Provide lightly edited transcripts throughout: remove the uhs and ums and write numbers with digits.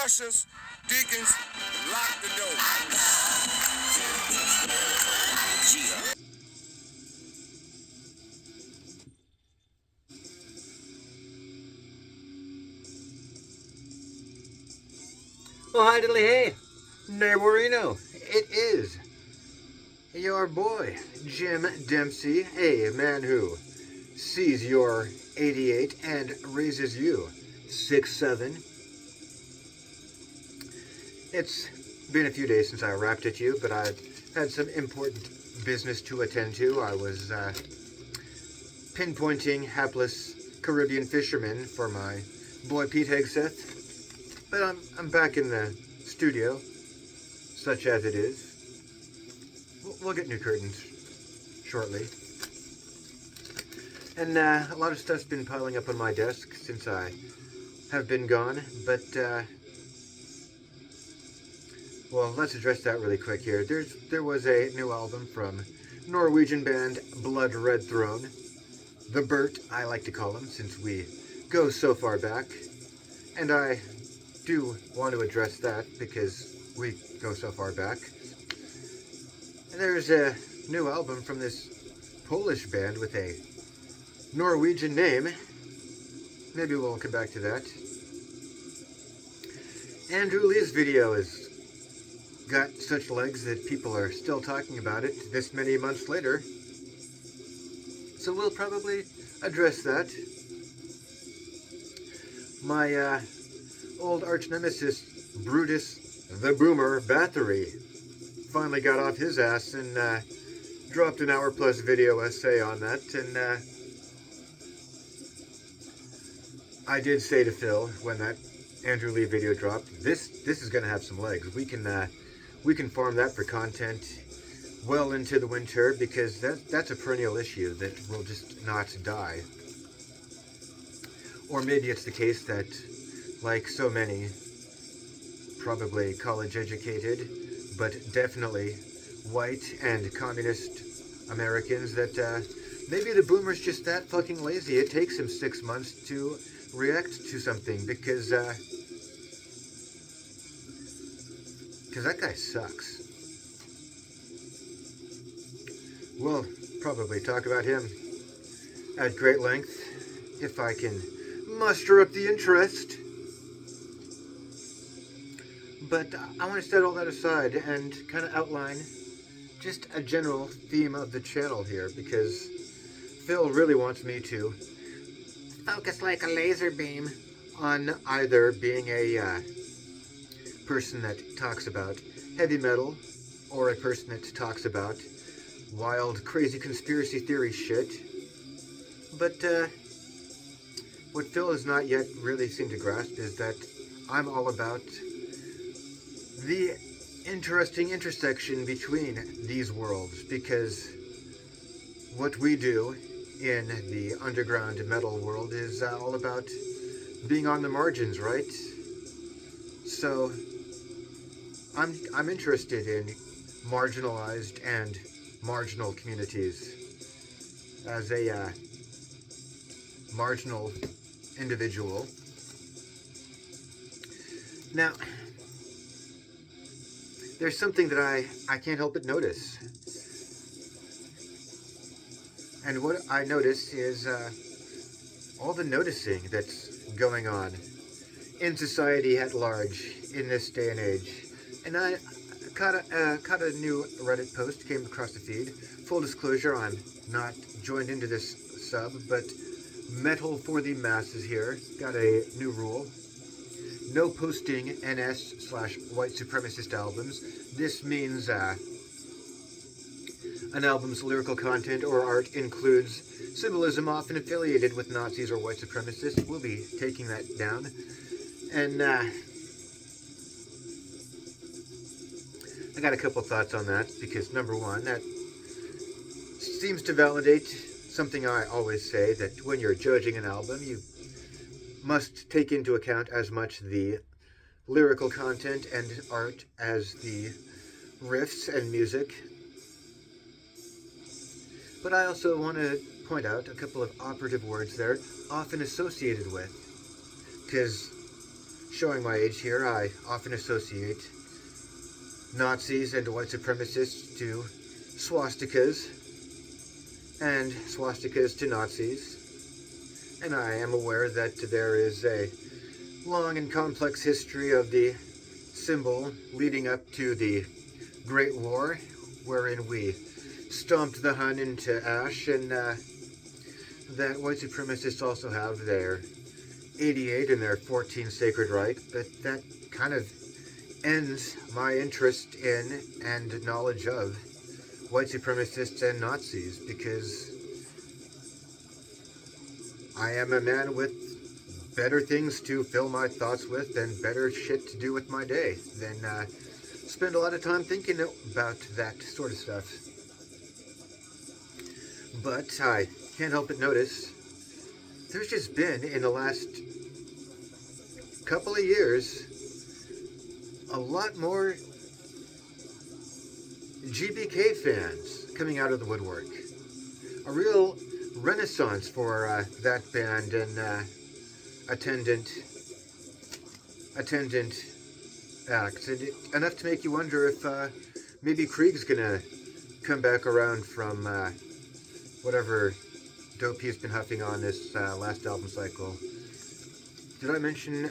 ushers, deacons, lock the door. Yeah. Well, hi diddly hey, neighborino. It is your boy, Jim Dempsey, a man who sees your 88 and raises you 6'7". It's been a few days since I rapped at you, but I've had some important business to attend to. I was pinpointing hapless Caribbean fishermen for my boy Pete Hegseth, but I'm back in the studio, such as it is. We'll get new curtains shortly. And a lot of stuff's been piling up on my desk since I have been gone, but well, let's address that really quick here. There was a new album from Norwegian band Blood Red Throne, the Burt, I like to call him, since we go so far back. And I do want to address that because we go so far back. And there's a new album from this Polish band with a Norwegian name. Maybe we'll come back to that. Andrew Lee's video has got such legs that people are still talking about it this many months later. So we'll probably address that. My old arch nemesis, Brutus the Boomer Bathory, finally got off his ass and dropped an hour-plus video essay on that. And I did say to Phil when that Andrew Lee video dropped, this is going to have some legs. We can farm that for content well into the winter, because that's a perennial issue that will just not die. Or maybe it's the case that, like so many, probably college-educated, but definitely white and communist Americans, that maybe the boomer's just that fucking lazy. It takes him 6 months to react to something, because that guy sucks. We'll probably talk about him at great length if I can muster up the interest. But I want to set all that aside and kind of outline just a general theme of the channel here, because Phil really wants me to focus like a laser beam on either being a person that talks about heavy metal, or a person that talks about wild, crazy conspiracy theory shit. But what Phil has not yet really seemed to grasp is that I'm all about the interesting intersection between these worlds, because what we do in the underground metal world is all about being on the margins, right? So I'm interested in marginalized and marginal communities. As a marginal individual. Now, there's something that I can't help but notice. And what I notice is all the noticing that's going on in society at large in this day and age. And I caught a new Reddit post, came across the feed. Full disclosure, I'm not joined into this sub, but Metal for the Masses here got a new rule. No posting NS/white supremacist albums. This means an album's lyrical content or art includes symbolism often affiliated with Nazis or white supremacists. We'll be taking that down. And I got a couple thoughts on that, because number one, that seems to validate something I always say, that when you're judging an album, you must take into account as much the lyrical content and art as the riffs and music. But I also want to point out a couple of operative words there, often associated with, because showing my age here, I often associate Nazis and white supremacists to swastikas, and swastikas to Nazis. And I am aware that there is a long and complex history of the symbol leading up to the Great War, wherein we stomped the Hun into ash, and that white supremacists also have their 88 and their 14 Sacred Reich, but that kind of ends my interest in and knowledge of white supremacists and Nazis, because I am a man with better things to fill my thoughts with and better shit to do with my day than spend a lot of time thinking about that sort of stuff. But I can't help but notice there's just been, in the last couple of years, a lot more GBK fans coming out of the woodwork. A real renaissance for that band and attendant acts. And enough to make you wonder if maybe Krieg's gonna come back around from whatever dope he's been huffing on this last album cycle. Did I mention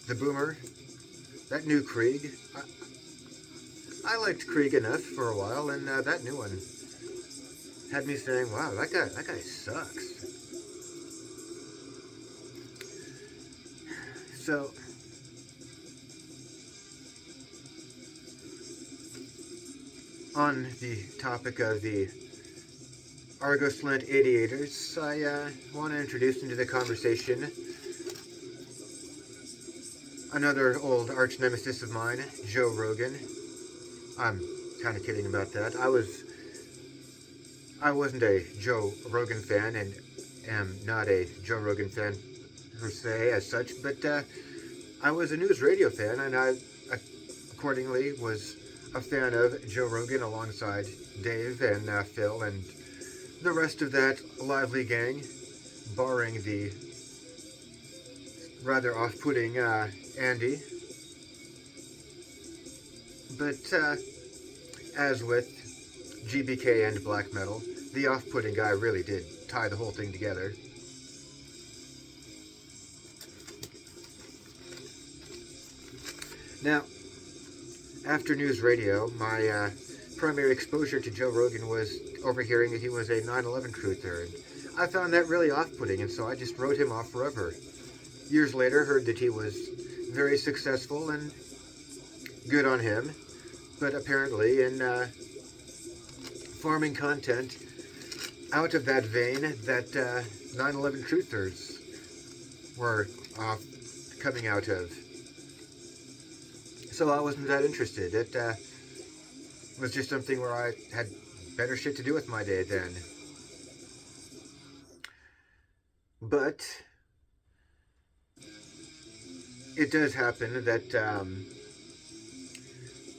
the Boomer? That new Krieg? I liked Krieg enough for a while, and that new one had me saying, wow, that guy sucks. So, on the topic of the Argos Lent 88ers, I want to introduce into the conversation another old arch nemesis of mine, Joe Rogan. I'm kind of kidding about that. I wasn't a Joe Rogan fan and am not a Joe Rogan fan per se as such, but I was a news radio fan, and I accordingly was a fan of Joe Rogan alongside Dave and Phil and the rest of that lively gang, barring the rather off-putting Andy. But as with GBK and black metal, the off-putting guy really did tie the whole thing together. Now, after news radio, my primary exposure to Joe Rogan was overhearing that he was a 9/11 truther, and I found that really off-putting, and so I just wrote him off forever. Years later, heard that he was very successful, and good on him, but apparently in farming content out of that vein that 9/11 truthers were coming out of. So I wasn't that interested. It was just something where I had better shit to do with my day then. But it does happen that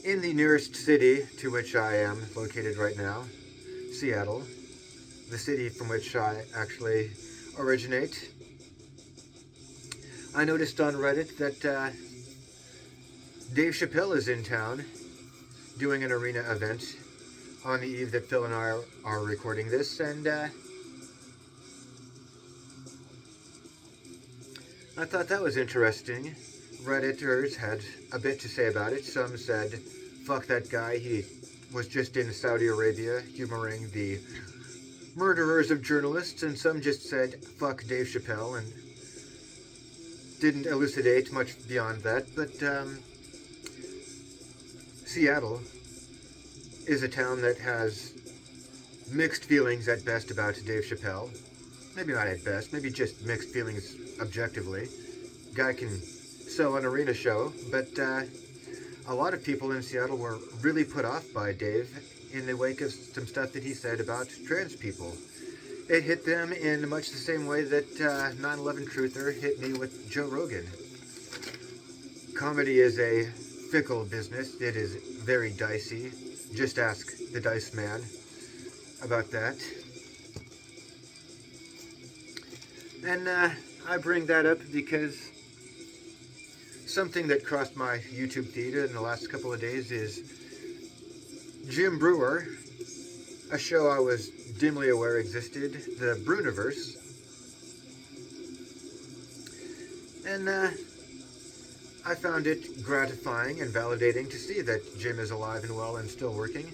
in the nearest city to which I am located right now, Seattle, the city from which I actually originate, I noticed on Reddit that Dave Chappelle is in town doing an arena event on the eve that Phil and I are recording this, and I thought that was interesting. Redditors had a bit to say about it. Some said, fuck that guy, he was just in Saudi Arabia humoring the murderers of journalists, and some just said, fuck Dave Chappelle, and didn't elucidate much beyond that. But Seattle is a town that has mixed feelings at best about Dave Chappelle. Maybe not at best, maybe just mixed feelings objectively. Guy can sell an arena show, but a lot of people in Seattle were really put off by Dave in the wake of some stuff that he said about trans people. It hit them in much the same way that 9/11 truther hit me with Joe Rogan. Comedy is a fickle business. It is very dicey. Just ask the Dice Man about that. And I bring that up because something that crossed my YouTube feed in the last couple of days is Jim Brewer, a show I was dimly aware existed, the Bruniverse. And I found it gratifying and validating to see that Jim is alive and well and still working.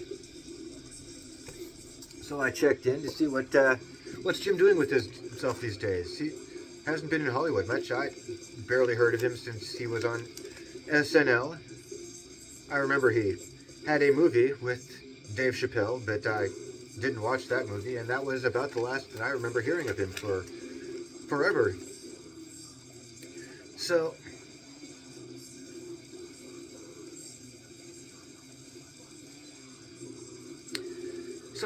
So I checked in to see what's Jim doing with himself these days. He hasn't been in Hollywood much. I barely heard of him since he was on SNL. I remember he had a movie with Dave Chappelle, but I didn't watch that movie, and that was about the last that I remember hearing of him for forever. So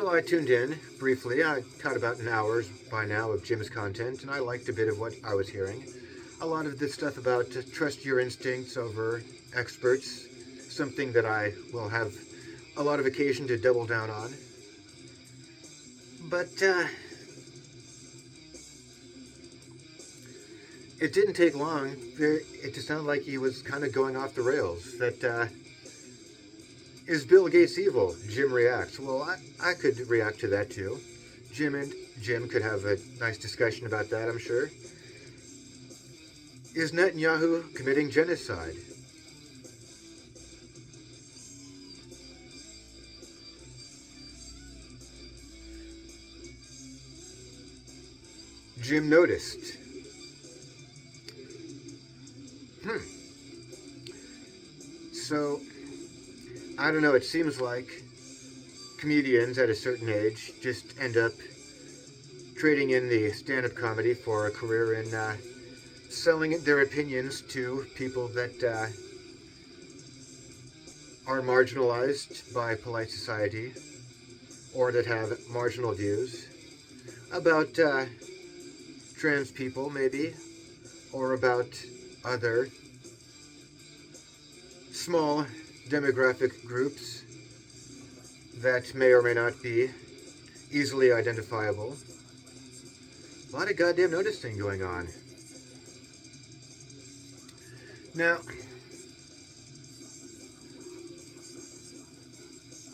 I tuned in briefly. I caught about an hour by now of Jim's content, and I liked a bit of what I was hearing. A lot of this stuff about trust your instincts over experts, something that I will have a lot of occasion to double down on. But it didn't take long for it to sound like he was kind of going off the rails. That is Bill Gates evil? Jim reacts. Well, I could react to that too. Jim and Jim could have a nice discussion about that, I'm sure. Is Netanyahu committing genocide? Jim noticed. So, I don't know, it seems like comedians at a certain age just end up trading in the stand-up comedy for a career in selling their opinions to people that are marginalized by polite society or that have marginal views about trans people, maybe, or about other small demographic groups that may or may not be easily identifiable. A lot of goddamn noticing going on. Now,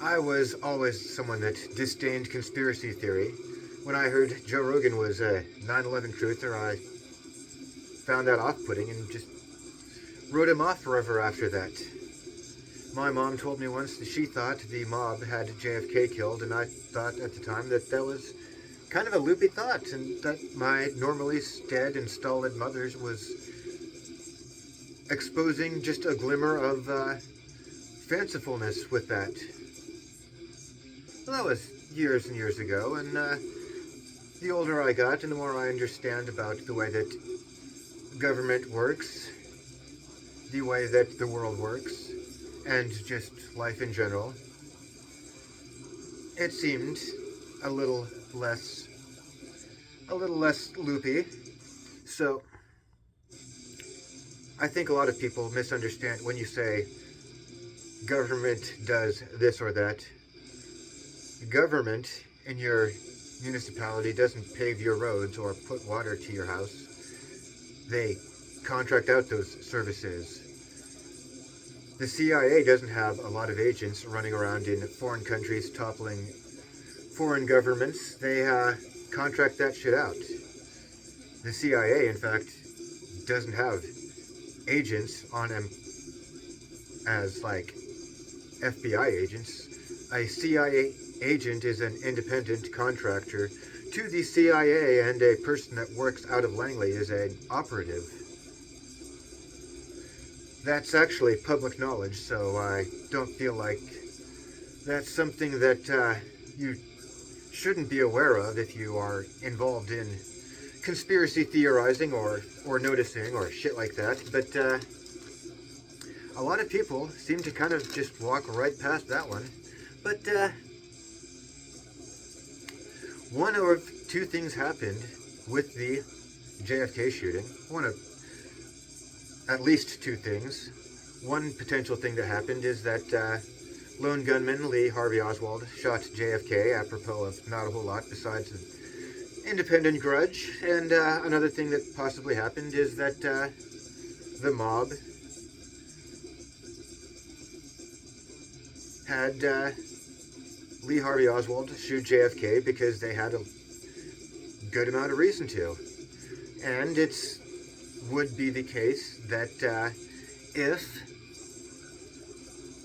I was always someone that disdained conspiracy theory. When I heard Joe Rogan was a 9/11 truther, I found that off-putting and just wrote him off forever after that. My mom told me once that she thought the mob had JFK killed, and I thought at the time that that was kind of a loopy thought, and that my normally dead and stolid mother was exposing just a glimmer of fancifulness with that. Well, that was years and years ago, and the older I got and the more I understand about the way that government works, the way that the world works, and just life in general, it seemed a little less loopy. So I think a lot of people misunderstand when you say government does this or that. Government in your municipality doesn't pave your roads or put water to your house. They contract out those services. The CIA doesn't have a lot of agents running around in foreign countries toppling foreign governments. They contract that shit out. The CIA, in fact, doesn't have agents on them as like FBI agents. A CIA agent is an independent contractor to the CIA, and a person that works out of Langley is an operative. That's actually public knowledge, so I don't feel like that's something that you shouldn't be aware of if you are involved in conspiracy theorizing or noticing or shit like that. But a lot of people seem to kind of just walk right past that one. But one of two things happened with the JFK shooting. At least two things. One potential thing that happened is that lone gunman Lee Harvey Oswald shot JFK apropos of not a whole lot besides an independent grudge. And another thing that possibly happened is that the mob had Lee Harvey Oswald shoot JFK because they had a good amount of reason to. And it would be the case that if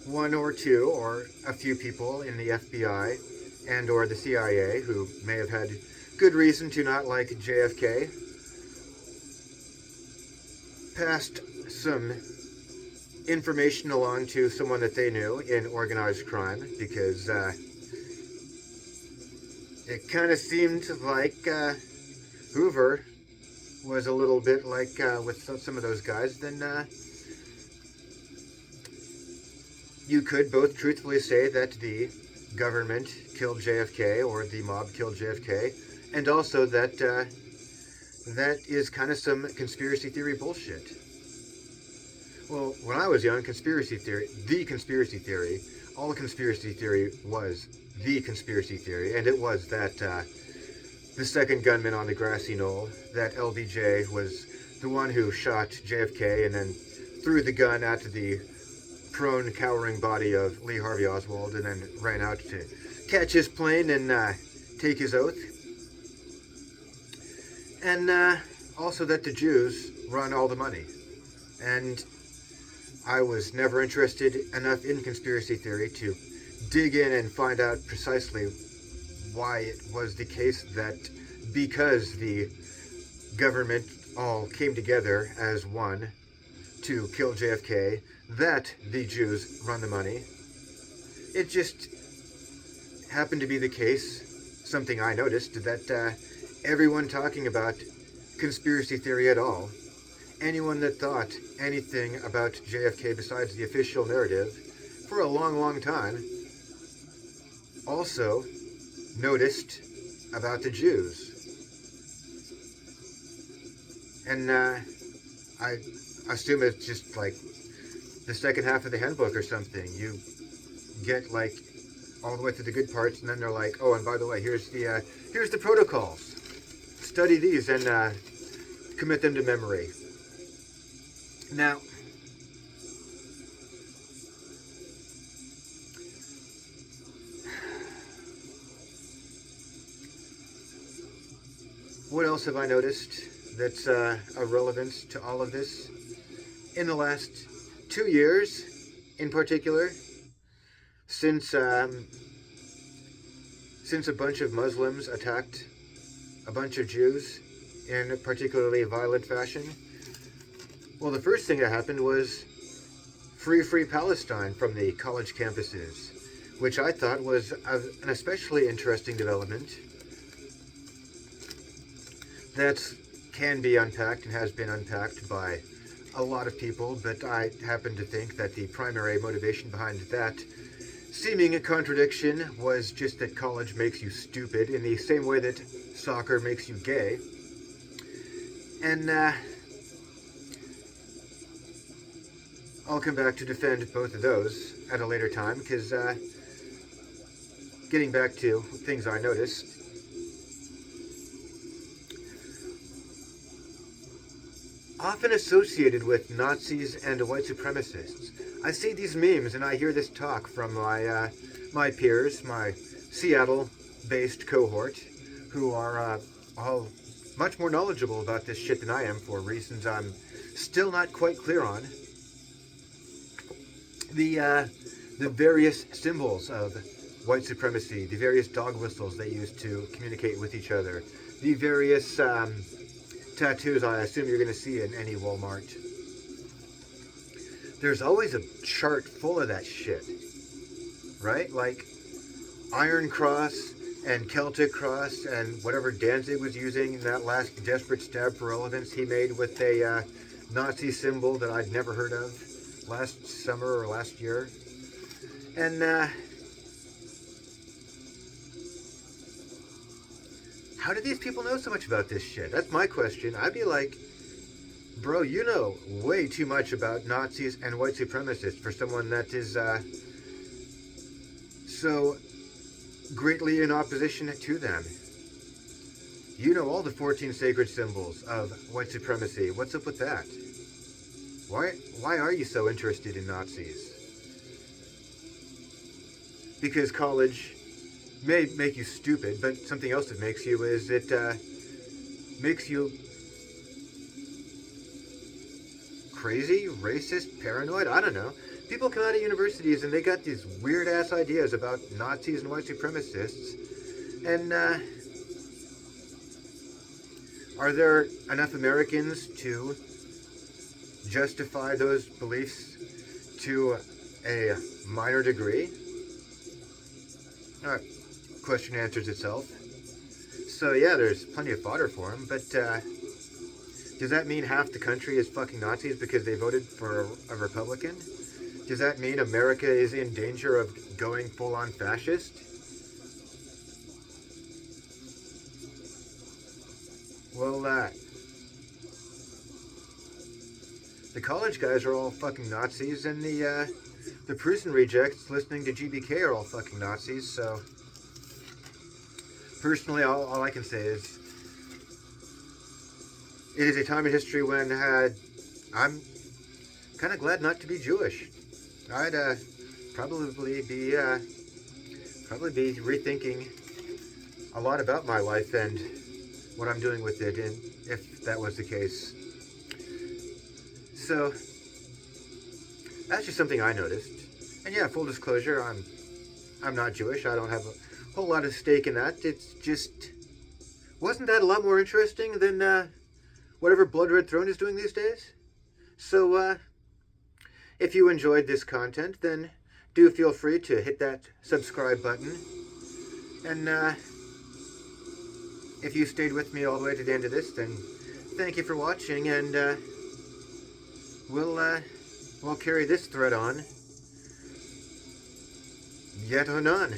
one or two or a few people in the FBI and or the CIA who may have had good reason to not like JFK passed some information along to someone that they knew in organized crime, because it kind of seemed like Hoover was a little bit like with some of those guys, then you could both truthfully say that the government killed JFK or the mob killed JFK, and also that that is kind of some conspiracy theory bullshit. Well, when I was young, conspiracy theory, all conspiracy theory was the conspiracy theory, and it was that the second gunman on the grassy knoll, that LBJ was the one who shot JFK and then threw the gun at the prone, cowering body of Lee Harvey Oswald and then ran out to catch his plane and take his oath. And also that the Jews run all the money. And I was never interested enough in conspiracy theory to dig in and find out precisely why it was the case that because the government all came together as one to kill JFK, that the Jews run the money. It just happened to be the case, something I noticed, that everyone talking about conspiracy theory at all, anyone that thought anything about JFK besides the official narrative for a long, long time, also noticed about the Jews. And I assume it's just like the second half of the handbook or something. You get like all the way to the good parts, and then they're like, oh, and by the way, here's the protocols. Study these and commit them to memory. Now, what else have I noticed that's of relevance to all of this? In the last 2 years, in particular, since a bunch of Muslims attacked a bunch of Jews in a particularly violent fashion, well, the first thing that happened was Free Palestine from the college campuses, which I thought was an especially interesting development that can be unpacked and has been unpacked by a lot of people, but I happen to think that the primary motivation behind that seeming contradiction was just that college makes you stupid in the same way that soccer makes you gay. And I'll come back to defend both of those at a later time, because getting back to things I noticed, often associated with Nazis and white supremacists. I see these memes and I hear this talk from my peers, my Seattle-based cohort, who are all much more knowledgeable about this shit than I am for reasons I'm still not quite clear on. The various symbols of white supremacy, the various dog whistles they use to communicate with each other, the various tattoos I assume you're going to see in any Walmart. There's always a chart full of that shit, right? Like Iron Cross and Celtic Cross and whatever Danzig was using in that last desperate stab for relevance he made with a Nazi symbol that I'd never heard of last summer or last year. And how do these people know so much about this shit? That's my question. I'd be like, bro, you know way too much about Nazis and white supremacists for someone that is so greatly in opposition to them. You know all the 14 sacred symbols of white supremacy. What's up with that? Why are you so interested in Nazis? because college may make you stupid, but something else it makes you is it makes you crazy, racist, paranoid. I don't know. People come out of universities and they got these weird ass ideas about Nazis and white supremacists. And are there enough Americans to justify those beliefs to a minor degree? Question answers itself. So yeah, there's plenty of fodder for them, but does that mean half the country is fucking Nazis because they voted for a Republican? Does that mean America is in danger of going full-on fascist? Well, the college guys are all fucking Nazis, and the prison rejects listening to GBK are all fucking Nazis, so personally, all I can say is it is a time in history when I'm kind of glad not to be Jewish. I'd probably be rethinking a lot about my life and what I'm doing with it, and if that was the case. So that's just something I noticed. And yeah, full disclosure, I'm not Jewish. I don't have a whole lot of stake in that. It's just, wasn't that a lot more interesting than whatever Blood Red Throne is doing these days? So if you enjoyed this content, then do feel free to hit that subscribe button. And if you stayed with me all the way to the end of this, then thank you for watching, and we'll carry this thread on yet anon.